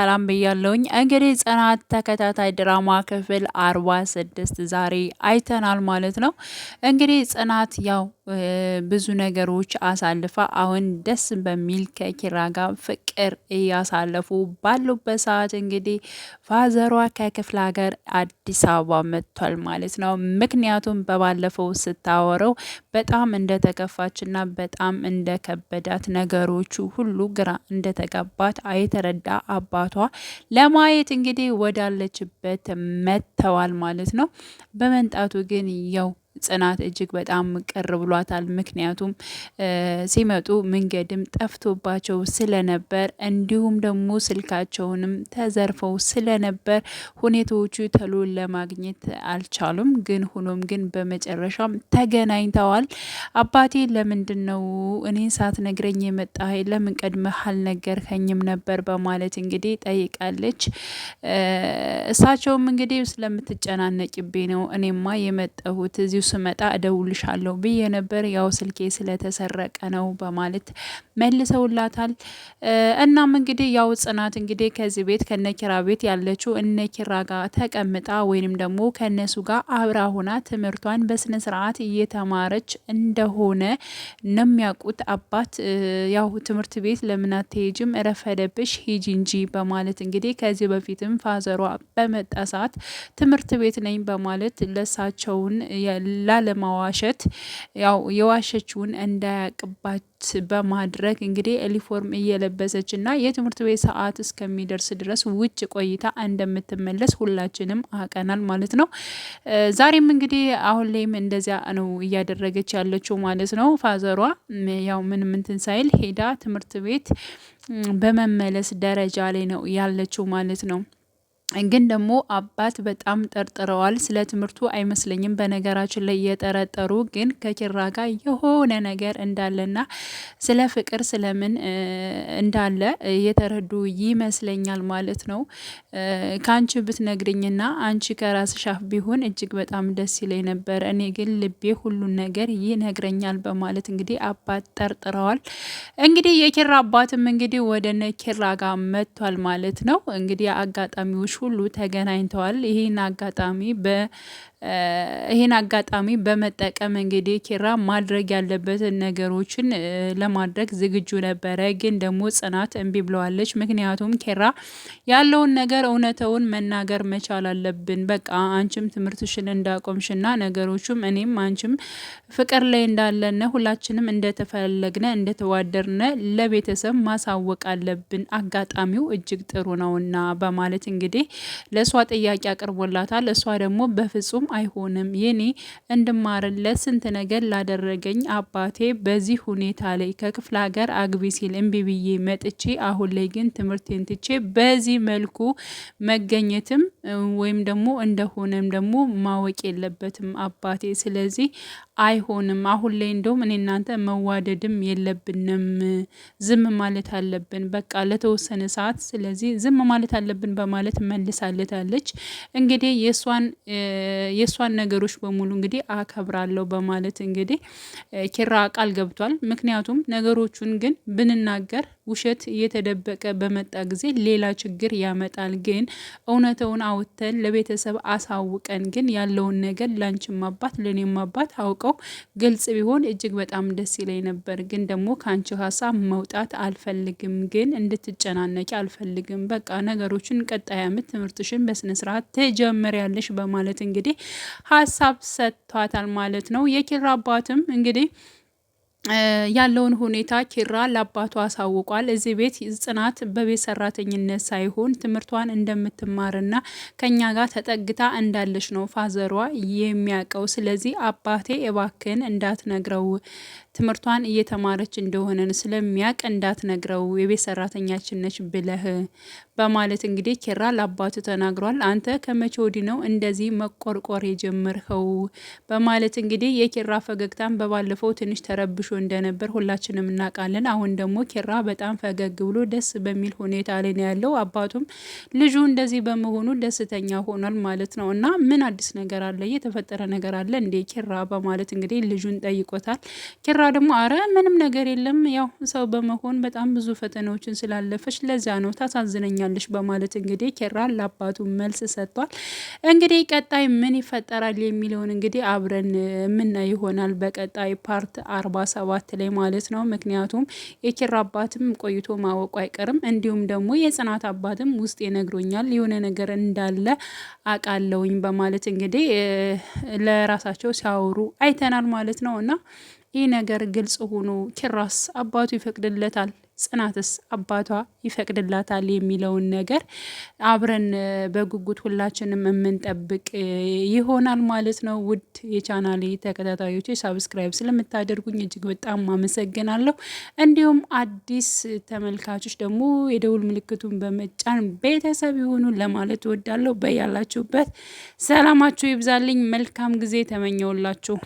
ሰላም ብያለሁኝ። እንግዲህ ጽናት ተከታታይ ድራማ ክፍል 46 ዛሬ አይተናል ማለት ነው። እንግዲህ ጽናት ያው ብዙ ነገሮች አሳልፋ አሁን ደስ በሚል ከኪራ ጋር ፍቅር እያሳለፉ ባሉበት ሰዓት እንግዲህ ፋዘሯ ከክፍለ ሀገር አዲስ አበባ መጥቷል ማለት ነው። ምክንያቱም በባለፈው ስታወረው በጣም እንደተከፋችና በጣም እንደከበዳት ነገሮቹ ሁሉ ግራ እንደተጋባት የተረዳ አባቷ ለማየት እንግዲህ ወዳለችበት መጥተዋል ማለት ነው። በመንጣቱ ግን ያው ጽናት እጅግ በጣም ቅር ብሏታል። ምክንያቱም ሲመጡ መንገድም ጠፍቶባቸው ስለነበር እንዲሁም ደግሞ ስልካቸውንም ተዘርፈው ስለነበር ሁኔታዎቹ ተሎ ለማግኘት አልቻሉም። ግን ሆኖም ግን በመጨረሻም ተገናኝተዋል። አባቴ ለምንድን ነው እኔን ሳትነግረኝ የመጣህ? ለምን ቀድመህ አልነገርከኝም ነበር? በማለት እንግዲህ ጠይቃለች። እሳቸውም እንግዲህ ስለምትጨናነቂብኝ ነው እኔማ የመጣሁት እዚሁ ስመጣ እደውልሻለሁ ብዬ ነበር፣ ያው ስልኬ ስለተሰረቀ ነው በማለት መልሰውላታል። እናም እንግዲህ ያው ጽናት እንግዲህ ከዚህ ቤት ከነኪራ ቤት ያለችው እነኪራ ጋር ተቀምጣ ወይንም ደግሞ ከነሱ ጋር አብራ ሆና ትምህርቷን በስነ ስርዓት እየተማረች እንደሆነ ነው የሚያውቁት። አባት ያው ትምህርት ቤት ለምን አትሄጂም? ረፈደብሽ ሂጂ እንጂ በማለት እንግዲህ ከዚህ በፊትም ፋዘሯ በመጣ ሰዓት ትምህርት ቤት ነኝ በማለት ለሳቸውን ላለማዋሸት ያው የዋሸችውን እንዳያቅባት በማድረግ እንግዲህ ዩኒፎርም እየለበሰች እና የትምህርት ቤት ሰዓት እስከሚደርስ ድረስ ውጭ ቆይታ እንደምትመለስ ሁላችንም አውቀናል ማለት ነው። ዛሬም እንግዲህ አሁን ላይም እንደዚያ ነው እያደረገች ያለችው ማለት ነው። ፋዘሯ ያው ምንም እንትን ሳይል ሄዳ ትምህርት ቤት በመመለስ ደረጃ ላይ ነው ያለችው ማለት ነው። ግን ደግሞ አባት በጣም ጠርጥረዋል። ስለ ትምህርቱ አይመስለኝም በነገራችን ላይ የጠረጠሩ ግን ከኪራ ጋር የሆነ ነገር እንዳለና ስለ ፍቅር ስለምን እንዳለ የተረዱ ይመስለኛል ማለት ነው። ከአንቺ ብትነግርኝና አንቺ ከራስሽ አፍ ቢሆን እጅግ በጣም ደስ ይለኝ ነበር፣ እኔ ግን ልቤ ሁሉን ነገር ይነግረኛል በማለት እንግዲህ አባት ጠርጥረዋል። እንግዲህ የኪራ አባትም እንግዲህ ወደ ነ ኪራ ጋር መጥቷል ማለት ነው። እንግዲህ አጋጣሚዎች ሁሉ ተገናኝተዋል። ይህን አጋጣሚ በመጠቀም እንግዲህ ኪራ ማድረግ ያለበትን ነገሮችን ለማድረግ ዝግጁ ነበረ። ግን ደግሞ ጽናት እምቢ ብለዋለች። ምክንያቱም ኪራ ያለውን ነገር እውነተውን መናገር መቻል አለብን፣ በቃ አንቺም ትምህርትሽን እንዳቆምሽና ነገሮቹም እኔም አንቺም ፍቅር ላይ እንዳለነ ሁላችንም እንደተፈለግነ እንደተዋደርነ ለቤተሰብ ማሳወቅ አለብን፣ አጋጣሚው እጅግ ጥሩ ነውና በማለት እንግዲህ ለእሷ ጥያቄ አቅርቦላታል። እሷ ደግሞ በፍጹም አይሆንም፣ የኔ እንድማርለት ስንት ነገር ላደረገኝ አባቴ በዚህ ሁኔታ ላይ ከክፍለ ሀገር አግቢ ሲል እምቢ ብዬ መጥቼ አሁን ላይ ግን ትምህርቴን ትቼ በዚህ መልኩ መገኘትም ወይም ደግሞ እንደሆነም ደግሞ ማወቅ የለበትም አባቴ። ስለዚህ አይሆንም፣ አሁን ላይ እንደውም እኔ እናንተ መዋደድም የለብንም፣ ዝም ማለት አለብን በቃ ለተወሰነ ሰዓት፣ ስለዚህ ዝም ማለት አለብን በማለት መልሳለታለች። እንግዲህ የእሷን ነገሮች በሙሉ እንግዲህ አከብራለሁ በማለት እንግዲህ ኪራ ቃል ገብቷል። ምክንያቱም ነገሮቹን ግን ብንናገር ውሸት እየተደበቀ በመጣ ጊዜ ሌላ ችግር ያመጣል። ግን እውነተውን አውጥተን ለቤተሰብ አሳውቀን ግን ያለውን ነገር ላንቺም አባት ለኔም አባት አውቀው ግልጽ ቢሆን እጅግ በጣም ደስ ይለኝ ነበር። ግን ደግሞ ከአንቺ ሀሳብ መውጣት አልፈልግም፣ ግን እንድትጨናነቂ አልፈልግም። በቃ ነገሮችን ቀጣይ አመት ትምህርትሽን በስነስርዓት ትጀምሪያለሽ በማለት እንግዲህ ሀሳብ ሰጥቷታል ማለት ነው። የኪራ አባትም እንግዲህ ያለውን ሁኔታ ኪራ ለአባቱ አሳውቋል። እዚህ ቤት ጽናት በቤት ሰራተኝነት ሳይሆን ትምህርቷን እንደምትማርና ከኛ ጋር ተጠግታ እንዳለች ነው ፋዘሯ የሚያውቀው። ስለዚህ አባቴ እባክን እንዳትነግረው፣ ትምህርቷን እየተማረች እንደሆነ ስለሚያውቅ እንዳትነግረው፣ የቤት ሰራተኛችን ነች ብለህ በማለት እንግዲህ ኪራ ለአባቱ ተናግሯል። አንተ ከመቼ ወዲህ ነው እንደዚህ መቆርቆር የጀመርኸው? በማለት እንግዲህ የኪራ ፈገግታን በባለፈው ትንሽ ተረብሾ እንደነበር ሁላችንም እናውቃለን። አሁን ደግሞ ኪራ በጣም ፈገግ ብሎ ደስ በሚል ሁኔታ ላይ ነው ያለው። አባቱም ልጁ እንደዚህ በመሆኑ ደስተኛ ሆኗል ማለት ነው። እና ምን አዲስ ነገር አለ? የተፈጠረ ነገር አለ እንዴ ኪራ? በማለት እንግዲህ ልጁን ጠይቆታል። ኪራ ኪራ ደግሞ አረ ምንም ነገር የለም ያው ሰው በመሆን በጣም ብዙ ፈተናዎችን ስላለፈች ለዛ ነው ታሳዝነኛለች በማለት እንግዲህ ኪራ ለአባቱ መልስ ሰጥቷል። እንግዲህ ቀጣይ ምን ይፈጠራል የሚለውን እንግዲህ አብረን የምናይ ይሆናል በቀጣይ ፓርት 47 ላይ ማለት ነው። ምክንያቱም የኪራ አባትም ቆይቶ ማወቁ አይቀርም፣ እንዲሁም ደግሞ የጽናት አባትም ውስጥ ይነግሮኛል የሆነ ነገር እንዳለ አቃለውኝ በማለት እንግዲህ ለራሳቸው ሲያወሩ አይተናል ማለት ነው። እና ይህ ነገር ግልጽ ሆኖ ኪራስ አባቱ ይፈቅድለታል፣ ጽናትስ አባቷ ይፈቅድላታል የሚለውን ነገር አብረን በጉጉት ሁላችንም የምንጠብቅ ይሆናል ማለት ነው። ውድ የቻናሌ ተከታታዮች ሳብስክራይብ ስለምታደርጉኝ እጅግ በጣም አመሰግናለሁ። እንዲሁም አዲስ ተመልካቾች ደግሞ የደውል ምልክቱን በመጫን ቤተሰብ ይሁኑ ለማለት እወዳለሁ። በያላችሁበት ሰላማችሁ ይብዛልኝ። መልካም ጊዜ ተመኘውላችሁ።